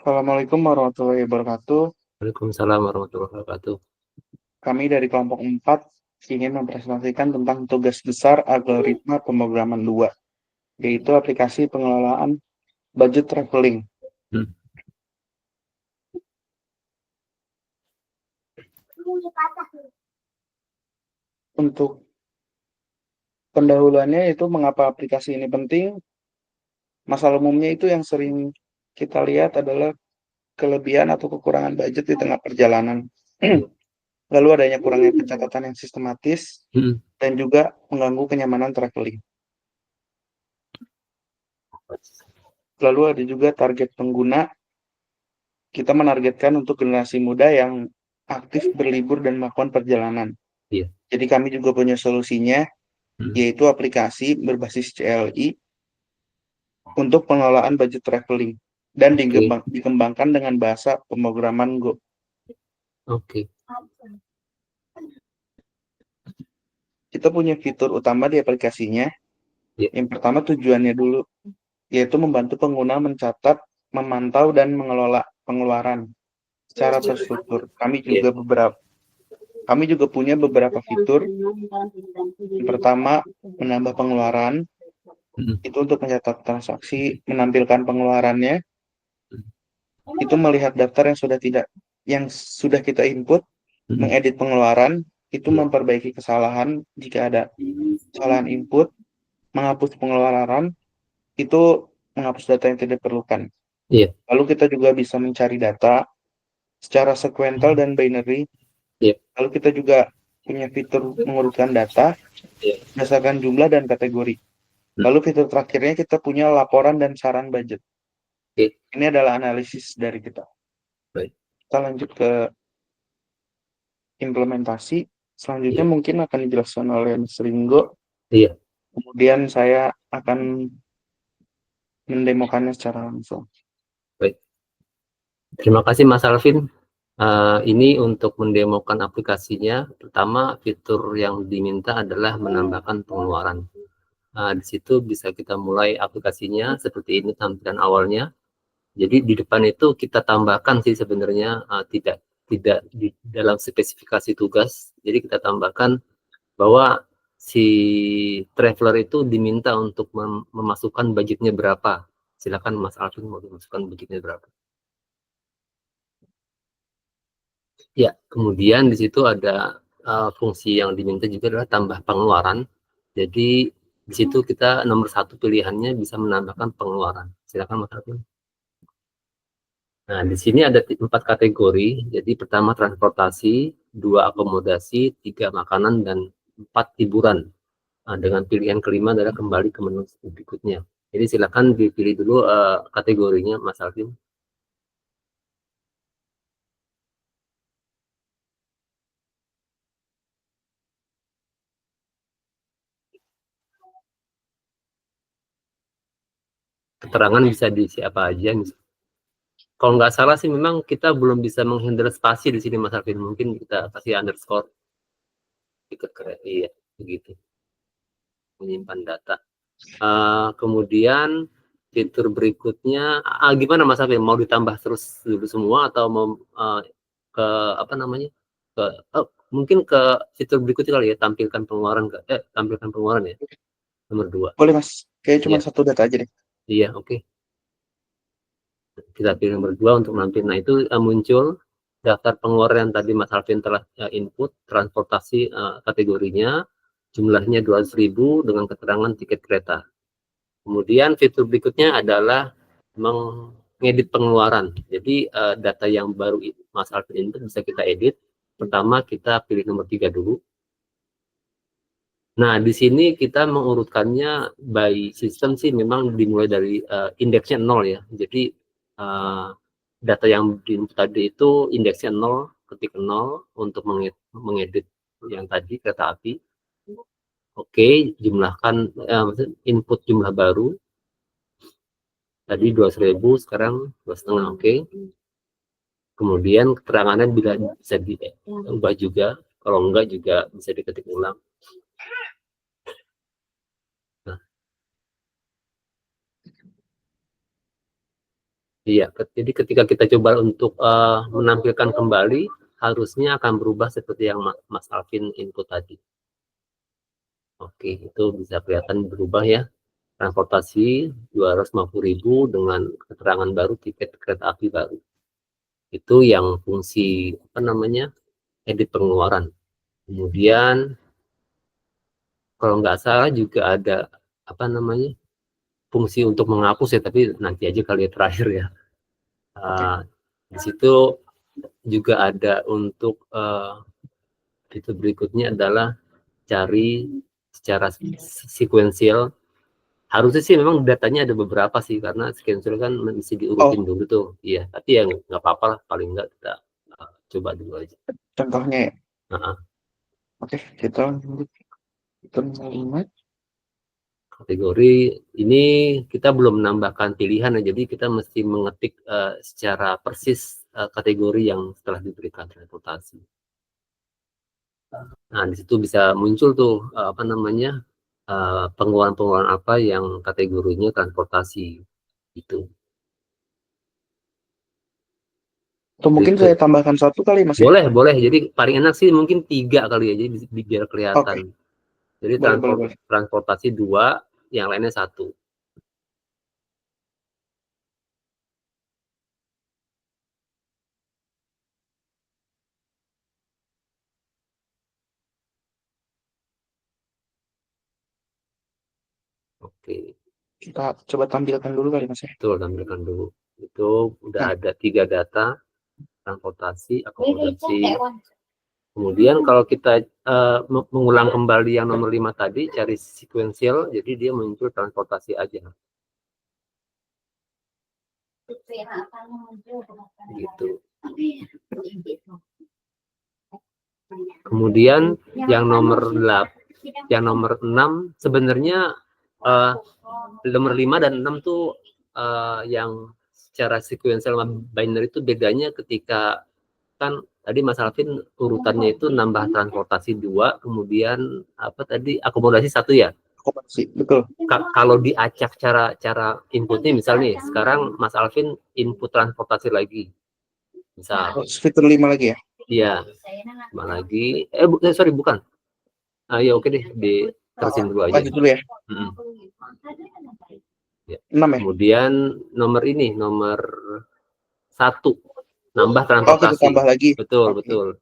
Assalamualaikum warahmatullahi wabarakatuh. Waalaikumsalam warahmatullahi wabarakatuh. Kami dari kelompok 4 ingin mempresentasikan tentang tugas besar algoritma pemrograman 2, yaitu aplikasi pengelolaan budget traveling. Hmm. Untuk pendahuluannya itu mengapa aplikasi ini penting, masalah umumnya itu yang sering kita lihat adalah kelebihan atau kekurangan budget di tengah perjalanan. Iya. Lalu adanya kurangnya pencatatan yang sistematis Hmm. dan juga mengganggu kenyamanan traveling. Lalu ada juga target pengguna. Kita menargetkan untuk generasi muda yang aktif berlibur dan melakukan perjalanan. Iya. Jadi kami juga punya solusinya, Hmm. yaitu aplikasi berbasis CLI untuk pengelolaan budget traveling dan Oke. dikembangkan dengan bahasa pemrograman Go. Oke. Kita punya fitur utama di aplikasinya. Iya. Yang pertama tujuannya dulu, yaitu membantu pengguna mencatat, memantau, dan mengelola pengeluaran secara terstruktur. Iya. Kami juga punya beberapa fitur. Yang pertama, menambah pengeluaran. Hmm. Itu untuk mencatat transaksi, menampilkan pengeluarannya, itu melihat daftar yang sudah kita input, Hmm. mengedit pengeluaran, itu Iya. memperbaiki kesalahan jika ada kesalahan input, menghapus pengeluaran, itu menghapus data yang tidak diperlukan. Iya. Lalu kita juga bisa mencari data secara sequential dan binary. Iya. Lalu kita juga punya fitur mengurutkan data Iya. berdasarkan jumlah dan kategori. Hmm. Lalu fitur terakhirnya kita punya laporan dan saran budget. Oke. Ini adalah analisis dari kita. Baik. Kita lanjut ke implementasi. Selanjutnya Iya. mungkin akan dijelaskan oleh Mas Ringo. Iya. Kemudian saya akan mendemokannya secara langsung. Baik. Terima kasih Mas Alvin. Ini untuk mendemokan aplikasinya. Pertama, fitur yang diminta adalah menambahkan pengeluaran. Di situ bisa kita mulai aplikasinya seperti ini tampilan awalnya. Jadi di depan itu kita tambahkan sih sebenarnya, tidak di dalam spesifikasi tugas. Jadi kita tambahkan bahwa si traveler itu diminta untuk memasukkan budgetnya berapa. Silakan Mas Alvin mau dimasukkan budgetnya berapa. Ya, kemudian di situ ada fungsi yang diminta juga adalah tambah pengeluaran. Jadi di situ kita nomor 1 pilihannya bisa menambahkan pengeluaran. Silakan Mas Alvin. Nah, di sini ada 4 kategori. Jadi pertama transportasi, 2 akomodasi, 3 makanan, dan 4 hiburan. Nah, dengan pilihan kelima adalah kembali ke menu berikutnya. Jadi silakan dipilih dulu kategorinya Mas Alvin. Keterangan bisa diisi apa aja. Kalau nggak salah sih memang kita belum bisa menghandle spasi di sini Mas Alvin. Mungkin kita kasih underscore. Iya, begitu. Menyimpan data. Kemudian fitur berikutnya, gimana Mas Alvin? Mau ditambah terus dulu semua atau mau ke apa namanya? Mungkin ke fitur berikutnya kali ya, tampilkan pengeluaran ya, nomor 2. Boleh Mas, kayak cuma Iya. satu data aja deh. Iya, oke. Kita pilih nomor 2 untuk nampil. Nah, itu muncul daftar pengeluaran yang tadi Mas Alvin telah input, transportasi kategorinya, jumlahnya 200.000 dengan keterangan tiket kereta. Kemudian fitur berikutnya adalah mengedit pengeluaran. Jadi data yang baru Mas Alvin input bisa kita edit. Pertama kita pilih nomor 3 dulu. Nah, di sini kita mengurutkannya by system sih memang dimulai dari indeksnya 0 ya. Jadi data yang diinput tadi itu indeksnya 0, ketik 0 untuk mengedit yang tadi kereta api. Oke, jumlahkan input jumlah baru. Tadi 200.000, sekarang 2,5, oke. Kemudian keterangannya bisa diubah juga, kalau enggak juga bisa diketik ulang. Nah, Iya, jadi ketika kita coba untuk menampilkan kembali, harusnya akan berubah seperti yang Mas Alvin input tadi. Oke, itu bisa kelihatan berubah ya. Transportasi 250.000 dengan keterangan baru tiket kereta api baru. Itu yang fungsi apa namanya, edit pengeluaran. Kemudian kalau nggak salah juga ada apa namanya, fungsi untuk menghapus ya, tapi nanti aja kali ya terakhir ya. Di situ juga ada untuk fitur berikutnya adalah cari secara sekuensial. Harusnya sih memang datanya ada beberapa sih, karena sekuensial kan mesti diurutin dulu tuh. Iya, tapi ya nggak apa-apa lah, paling nggak kita coba dulu aja. Contohnya ya. Nah, Oke, kita lanjut. Fitur 5. kategori ini kita belum menambahkan pilihan ya, jadi kita mesti mengetik secara persis kategori yang setelah diberikan transportasi. Nah, di situ bisa muncul tuh apa namanya, pengeluaran-pengeluaran apa yang kategorinya transportasi itu. Atau mungkin saya tambahkan satu kali Mas ya? Boleh. Jadi paling enak sih mungkin 3 kali ya, jadi biar kelihatan. Jadi Boleh. transportasi 2, yang lainnya 1. Oke. Kita coba tampilkan dulu kali Mas ya. Betul, tampilkan dulu. Itu udah ada 3 data, transportasi, akomodasi. Kemudian kalau kita mengulang kembali yang nomor 5 tadi, cari sekuensial, jadi dia muncul transportasi aja. Gitu. Kemudian yang nomor 6 sebenarnya nomor 5 dan 6 tuh yang secara sekuensial sama binary itu bedanya ketika kan tadi Mas Alvin urutannya itu nambah transportasi 2, kemudian apa tadi akomodasi 1 ya. Akomodasi, betul. Kalau diacak cara inputnya, misalnya nih sekarang Mas Alvin input transportasi lagi, misal fitur 5 lagi ya. Iya, 5 lagi. Sorry, bukan. Ya oke deh, diterusin dulu aja. Lanjut dulu ya. Ya. 6 ya. Kemudian nomor 1, nambah transportasi. Kita tambah lagi. Betul.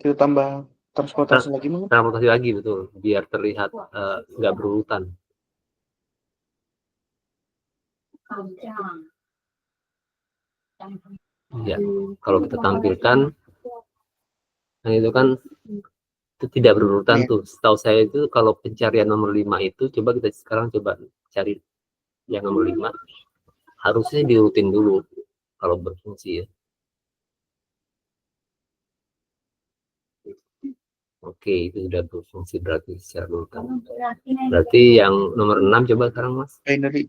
Kita tambah transportasi lagi mungkin. Transportasi lagi, betul. Biar terlihat nggak berurutan. Ya, kalau kita tampilkan, nah itu kan itu tidak berurutan tuh. Setahu saya itu kalau pencarian nomor 5 itu, coba kita sekarang cari yang nomor 5, harusnya diurutin dulu kalau berfungsi ya. Oke, itu sudah berfungsi berarti secara urutan. Berarti yang nomor 6 coba sekarang Mas. Binary.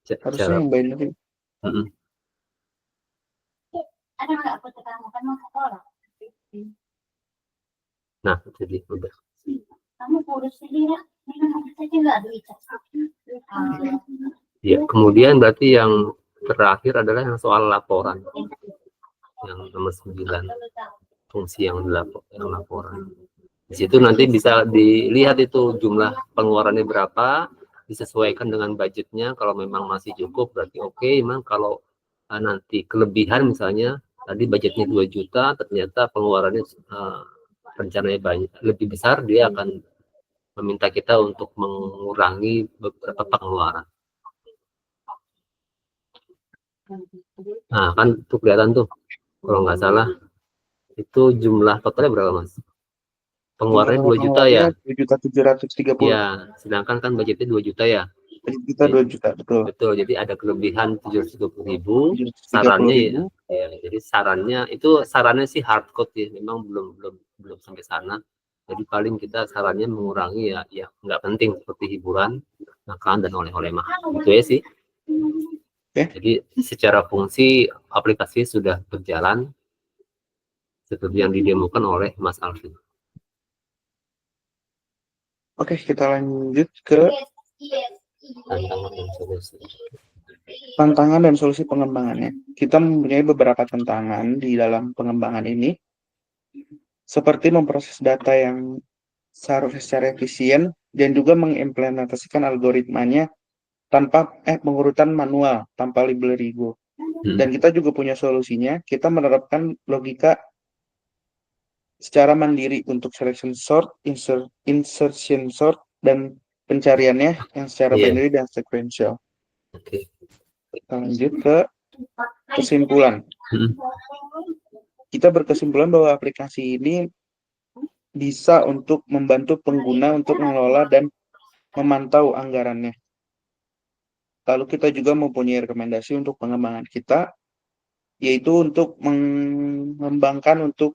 Harusnya yang binary. Nah, jadi udah. Ya, kemudian berarti yang terakhir adalah yang soal laporan. Yang nomor 9. Fungsi yang laporan. Di situ nanti bisa dilihat itu jumlah pengeluarannya berapa, disesuaikan dengan budgetnya. Kalau memang masih cukup berarti oke. Memang kalau nanti kelebihan, misalnya tadi budgetnya 2 juta, ternyata pengeluarannya rencananya banyak lebih besar, dia akan meminta kita untuk mengurangi beberapa pengeluaran. Nah kan tuh kelihatan tuh, kalau nggak salah itu jumlah totalnya berapa Mas? Pengeluarannya 2 juta ya? 2.730.000. Ya, sedangkan kan budgetnya 2 juta ya? Kita 2 juta, betul. Betul, jadi ada kelebihan 720.000. Sarannya ya, jadi sarannya sih hard code ya, memang belum sampai sana. Jadi paling kita sarannya mengurangi ya nggak penting seperti hiburan, makan dan oleh-oleh mahal. Itu ya sih. Jadi secara fungsi aplikasi sudah berjalan seperti yang didemokan oleh Mas Alvin. Oke, kita lanjut ke tantangan dan solusi. Tantangan dan solusi pengembangannya. Kita mempunyai beberapa tantangan di dalam pengembangan ini, seperti memproses data yang seharusnya secara efisien dan juga mengimplementasikan algoritmanya tanpa pengurutan manual tanpa library Go. Dan kita juga punya solusinya. Kita menerapkan logika secara mandiri untuk selection sort, insertion sort, dan pencariannya yang secara binary dan sequential. Kita lanjut ke kesimpulan. Kita berkesimpulan bahwa aplikasi ini bisa untuk membantu pengguna untuk mengelola dan memantau anggarannya. Lalu kita juga mempunyai rekomendasi untuk pengembangan kita, yaitu untuk mengembangkan untuk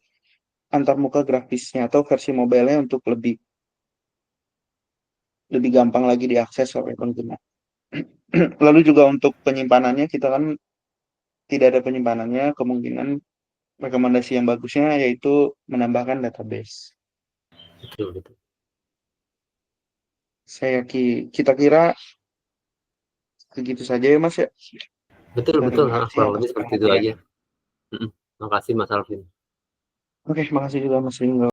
antarmuka grafisnya atau versi mobile-nya untuk lebih gampang lagi diakses oleh pengguna. Lalu juga untuk penyimpanannya, kita kan tidak ada penyimpanannya, kemungkinan rekomendasi yang bagusnya yaitu menambahkan database. Betul. Kita kira segitu saja ya Mas ya. Betul, kurang lebih seperti itu aja. Makasih Mas Alvin. Oke, makasih juga Mas Ringo.